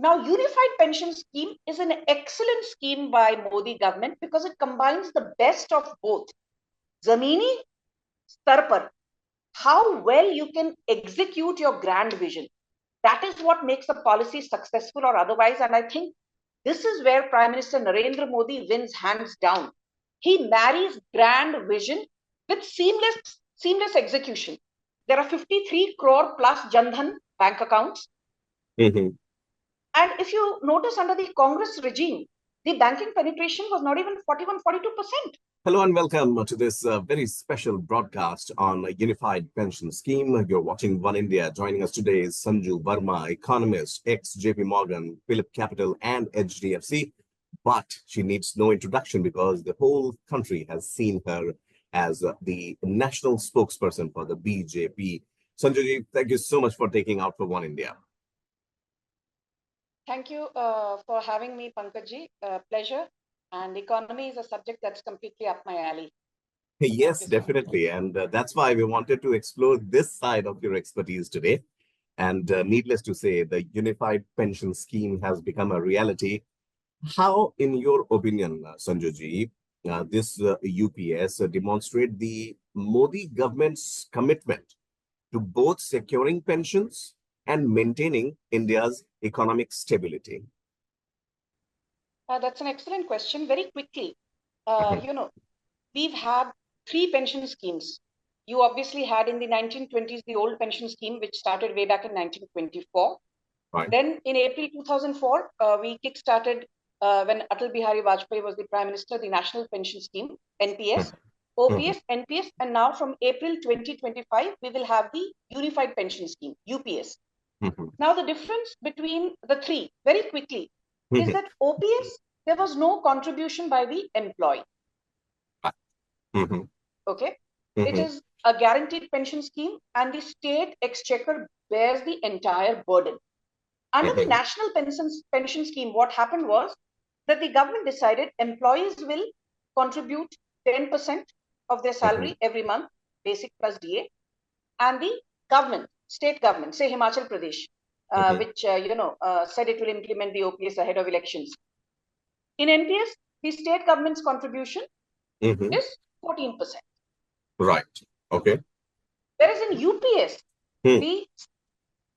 Now, unified pension scheme is an excellent scheme by Modi government because it combines the best of both. Zamini star par, how well you can execute your grand vision. That is what makes a policy successful or otherwise. And I think this is where Prime Minister Narendra Modi wins hands down. He marries grand vision with seamless execution. There are 53 crore plus Jandhan bank accounts. Mm-hmm. And if you notice under the Congress regime, the banking penetration was not even 41-42%. Hello and welcome to this very special broadcast on a unified pension scheme. You're watching One India. Joining us today is Sanju Verma, economist, ex-JP Morgan, Phillip Capital, and HDFC. But she needs no introduction because the whole country has seen her as the national spokesperson for the BJP. Sanjuji, thank you so much for taking out for One India. Thank you for having me, Pankajji. Pleasure. And economy is a subject that's completely up my alley. Yes, definitely. And that's why we wanted to explore this side of your expertise today. And needless to say, the unified pension scheme has become a reality. How, in your opinion, Sanjuji, this UPS demonstrate the Modi government's commitment to both securing pensions and maintaining India's economic stability? That's an excellent question. Very quickly, Mhm. we've had three pension schemes. You obviously had in the 1920s the old pension scheme, which started way back in 1924. Right. Then in April 2004, we kick-started when Atal Bihari Vajpayee was the Prime Minister, the National Pension Scheme, NPS, Mhm. OPS, NPS, and now from April 2025, we will have the Unified Pension Scheme, UPS. Mhm. Now, the difference between the three, very quickly, is Mhm. that OPS, there was no contribution by the employee. Mhm. Okay. It Mhm. is a guaranteed pension scheme, and the state exchequer bears the entire burden. Under the Mhm. national pension scheme, what happened was that the government decided employees will contribute 10% of their Mhm. salary every month, basic plus DA, and the government, state government, say Himachal Pradesh, Mhm. which said it will implement the OPS ahead of elections. In NPS, the state government's contribution Mhm. is 14%. Right. Okay. Whereas in UPS, Hmm. the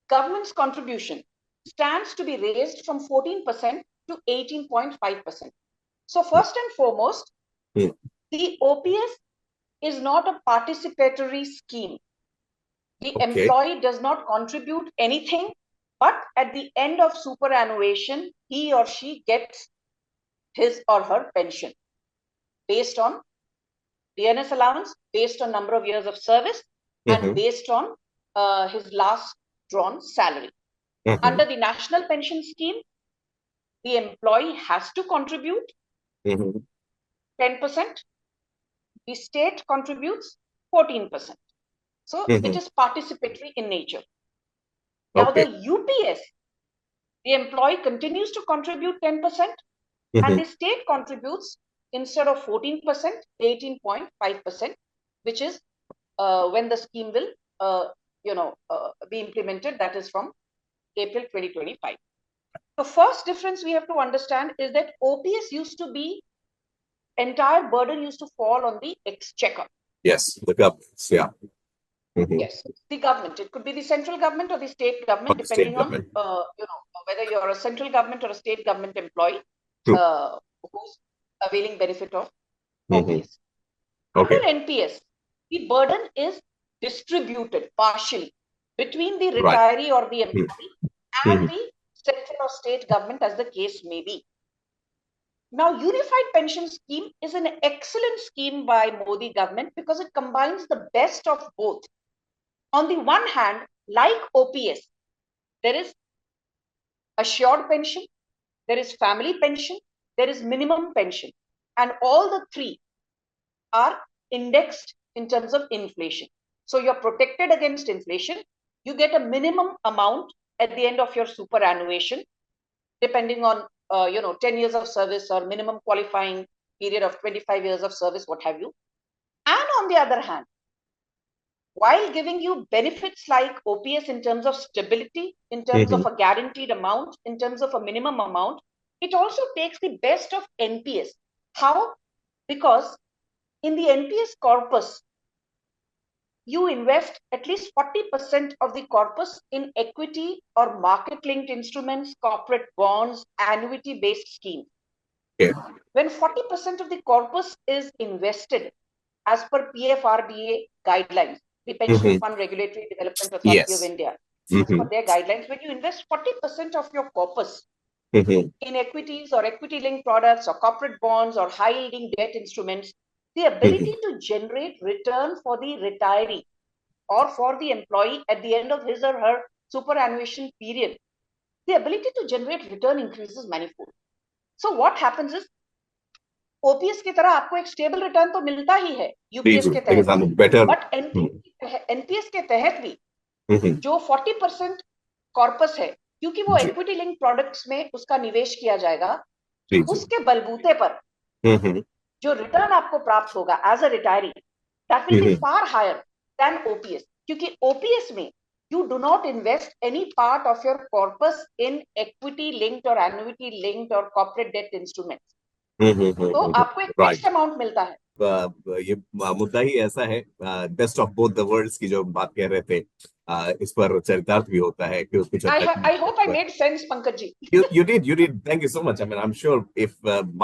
government's contribution stands to be raised from 14% to 18.5%. So first and foremost, Hmm. the OPS is not a participatory scheme. The Okay. employee does not contribute anything, but at the end of superannuation, he or she gets his or her pension based on DNS allowance, based on number of years of service, and Mhm. based on his last drawn salary. Mhm. Under the national pension scheme, the employee has to contribute Mhm. 10%, the state contributes 14%. So it Mhm. is participatory in nature. Now, Okay. the UPS, the employee continues to contribute 10%, and Mhm. the state contributes instead of 14%, 18.5%, which is when the scheme will be implemented. That is from April 2025. The first difference we have to understand is that OPS used to be entire burden used to fall on the exchequer. Yes, the governments. Yeah. Mhm. Yes, the government. It could be the central government or the state Or government, the state depending on government. whether you're a central government or a state government employee True. who's availing benefit of Mhm. OPS. Under Okay. NPS, the burden is distributed partially between the Right. retiree or the employee and Mhm. the central or state government, as the case may be. Now, Unified Pension Scheme is an excellent scheme by Modi government because it combines the best of both. On the one hand, like OPS, there is assured pension, there is family pension, there is minimum pension, and all the three are indexed in terms of inflation. So you're protected against inflation. You get a minimum amount at the end of your superannuation, depending on 10 years of service or minimum qualifying period of 25 years of service, what have you. And on the other hand, while giving you benefits like OPS in terms of stability, in terms of a guaranteed amount, in terms of a minimum amount, it also takes the best of NPS. How? Because in the NPS corpus, you invest at least 40% of the corpus in equity or market-linked instruments, corporate bonds, annuity-based schemes. Okay. When 40% of the corpus is invested as per PFRDA guidelines, the Pension Fund Regulatory Development Authority of India, for their guidelines, when you invest 40% of your corpus in equities or equity-linked products or corporate bonds or high-yielding debt instruments, the ability to generate return for the retiree or for the employee at the end of his or her superannuation period, the ability to generate return increases manifold. So what happens is, OPS की तरह आपको एक stable return तो मिलता ही है UPS के तहत, but NPS के तहत भी जो 40% कॉर्पस है, क्योंकि वो इक्विटी लिंक प्रोडक्ट्स में उसका निवेश किया जाएगा, उसके बलबूते पर जो रिटर्न आपको प्राप्त होगा as a retiree, that will be far higher than OPS, क्योंकि ओपीएस में you do not invest any part of your corpus in equity linked or annuity linked or corporate debt instruments. तो आपको एक fixed amount मिलता है. ये मुद्दा ही ऐसा है, best of both the worlds की जो बात कह रहे थे, इस पर चरितार्थ भी होता है कि उसको I hope I made sense, Pankaj ji. You did. Thank you so much. I mean, I'm sure if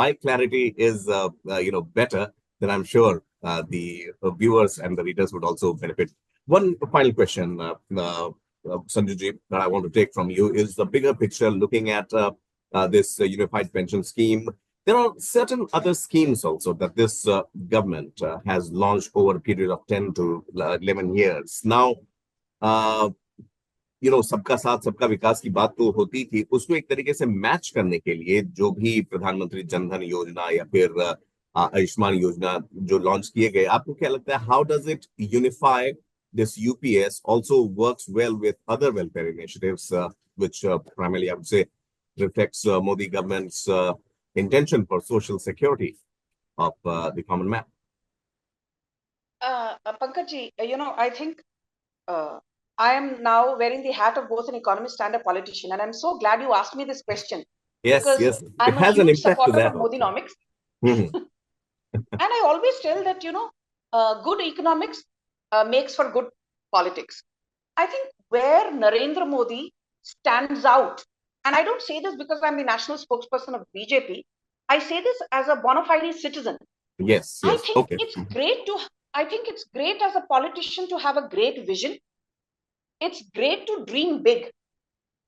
my clarity is better, then I'm sure the viewers and the readers would also benefit. One final question, Sanju ji, that I want to take from you is the bigger picture, looking at this unified pension scheme. There are certain other schemes also that this government has launched over a period of 10 to 11 years. Now, सबका साथ सबका विकास की बात तो होती थी, उसको एक तरीके से मैच करने के लिए जो भी प्रधानमंत्री जनधन योजना या फिर आयुष्मान योजना जो लॉन्च किए गए, आपको क्या लगता है, how does it unify this UPS also works well with other welfare initiatives, which primarily I would say reflects Modi government's intention for social security of the common man? Pankaj ji, I think I am now wearing the hat of both an economist and a politician, and I'm so glad you asked me this question. Yes. I'm a huge supporter of Modinomics. And I always tell that, good economics makes for good politics. I think where Narendra Modi stands out, and I don't say this because I'm the national spokesperson of BJP, I say this as a bona fide citizen. Yes. I think it's great as a politician to have a great vision. It's great to dream big,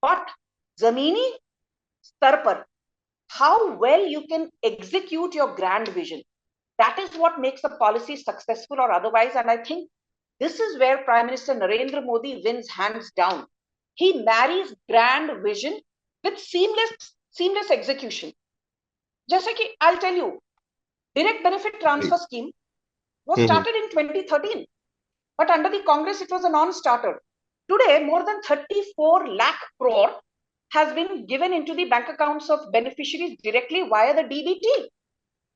but zamini star par, how well you can execute your grand vision, that is what makes a policy successful or otherwise. And I think this is where Prime Minister Narendra Modi wins hands down. He marries grand vision with seamless execution. Jaise ki, I'll tell you, direct benefit transfer scheme was started in 2013, but under the Congress it was a non-starter. Today, more than 34 lakh crore has been given into the bank accounts of beneficiaries directly via the DBT.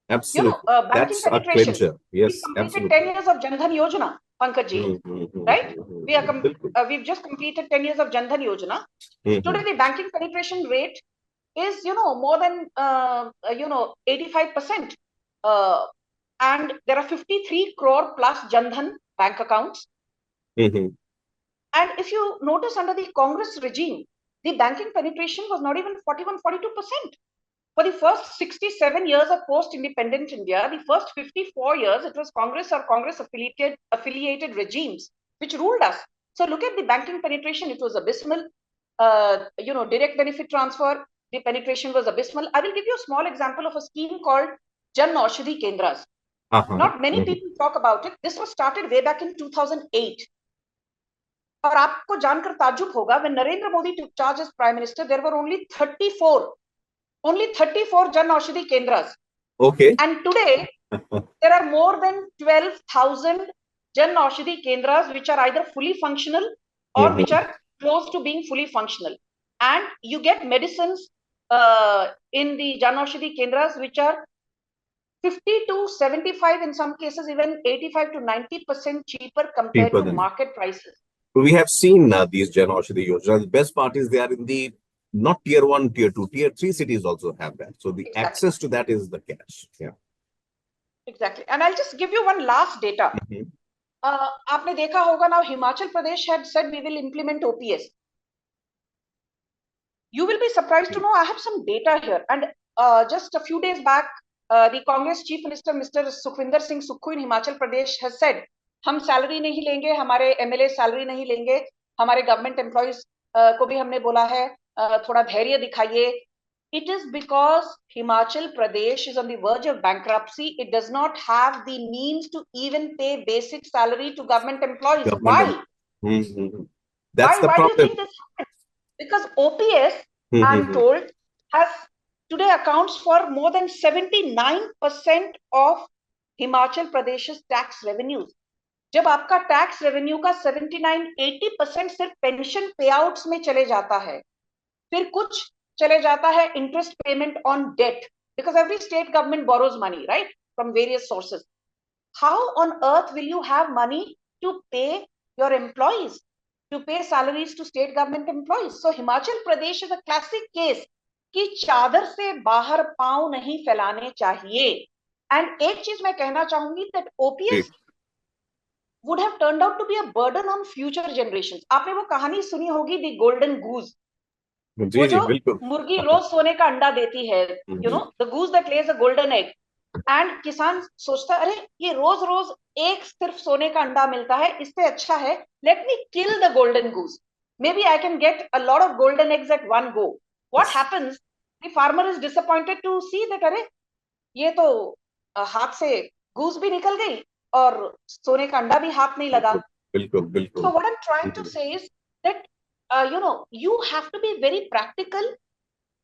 Absolutely. Banking That's penetration. A clincher. Yes, we completed absolutely. 10 years of Janani Yojana, Pankaj ji, right? We've just completed 10 years of Janani Yojana. Today, the banking penetration rate is, more than, 85%. And there are 53 crore plus Jandan bank accounts. And if you notice, under the Congress regime, the banking penetration was not even 41, 42%. For the first 67 years of post-independent India, the first 54 years, it was Congress or Congress-affiliated regimes which ruled us. So look at the banking penetration. It was abysmal. Direct benefit transfer, the penetration was abysmal. I will give you a small example of a scheme called Janani Kendras. Not many people talk about it. This was started way back in 2008. और आपको जानकर ताज्जुब होगा, when Narendra Modi took charge as Prime Minister, there were only 34 Janani Kendras. Okay. And today, there are more than 12,000 Janani Kendras which are either fully functional or which are close to being fully functional. And you get medicines in the Janani Kendras which are 50 to 75, in some cases even 85 to 90% cheaper compared Cheaper to than market prices. we have seen these Jan Aushadhi Yojana. The best part is they are in the not tier 1, tier 2, tier 3 cities also have that. So the Exactly. access to that is the cash. Yeah. Exactly. And I'll just give you one last data. आपने देखा होगा now, Himachal Pradesh had said we will implement OPS. You will be surprised to know I have some data here. And just a few days back, the Congress Chief Minister, Mr. Sukhwinder Singh Sukhu in Himachal Pradesh has said, हम salary नहीं लेंगे, हमारे MLA salary नहीं लेंगे, हमारे government employees को भी हमने बोला है थोड़ा धैर्य दिखाइए. It is because Himachal Pradesh is on the verge of bankruptcy. It does not have the means to even pay basic salary to government employees. Why? That's the Why do you problem. think this happened? Because OPS, I'm told, has today accounts for more than 79% of Himachal Pradesh's tax revenues. जब आपका tax revenue का 79-80% सिर्फ pension पेआउट्स में चले जाता है, फिर कुछ चले जाता है interest payment on date, because every state government borrows money, right, from various sources. How on earth will you have money to pay your employees, to pay salaries to state government employees? So Himachal Pradesh is a classic case कि चादर से बाहर पांव नहीं फैलाने चाहिए. And एक चीज मैं कहना चाहूंगी that OPS would have turned out to be a burden on future generations. आपने वो कहानी सुनी होगी The Golden Goose. वो जो मुर्गी रोज सोने का अंडा देती है, you know, the goose that lays a golden egg. And किसान सोचता अरे ये रोज रोज एक सिर्फ सोने का अंडा मिलता है, इससे अच्छा है let me kill the golden goose. Maybe I can get a lot of golden eggs at one go. What happens? The farmer is disappointed to see that अरे ये तो हाथ से goose भी निकल गई और सोने का अंडा भी हाथ नहीं लगा. So what I'm trying to say is that you know, you have to be very practical.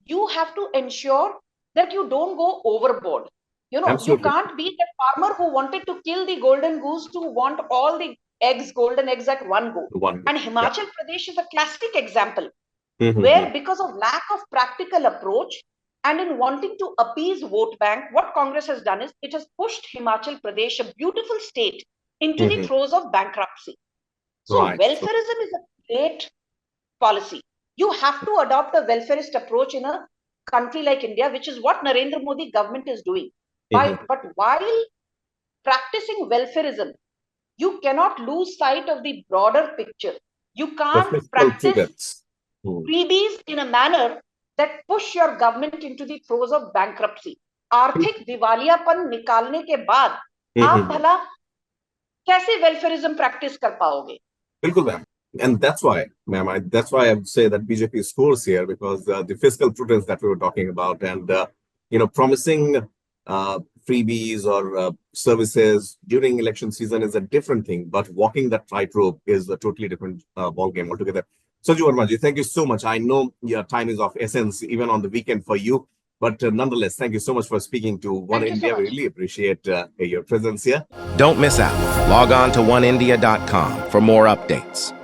You have to ensure that you don't go overboard. You know, you can't be the farmer who wanted to kill the golden goose to want all the eggs, golden eggs at one go. And Himachal Pradesh is a classic example where because of lack of practical approach and in wanting to appease vote bank, what Congress has done is it has pushed Himachal Pradesh, a beautiful state, into the throes of bankruptcy. So welfareism is a great policy. You have to adopt a welfarist approach in a country like India, which is what Narendra Modi government is doing. But while practicing welfareism, you cannot lose sight of the broader picture. You can't practice freebies in a manner that push your government into the throes of bankruptcy. आर्थिक दिवालियापन निकालने के बाद आप भला कैसे welfareism practice कर पाओगे? बिल्कुल ma'am. And that's why, ma'am, that's why I would say that BJP scores here, because the fiscal prudence that we were talking about and, you know, promising freebies or services during election season is a different thing, but walking that tightrope is a totally different ball game altogether. Sanju Verma ji, thank you so much. I know your time is of essence, even on the weekend for you, but nonetheless, thank you so much for speaking to Oneindia. We really appreciate your presence here. Don't miss out. Log on to oneindia.com for more updates.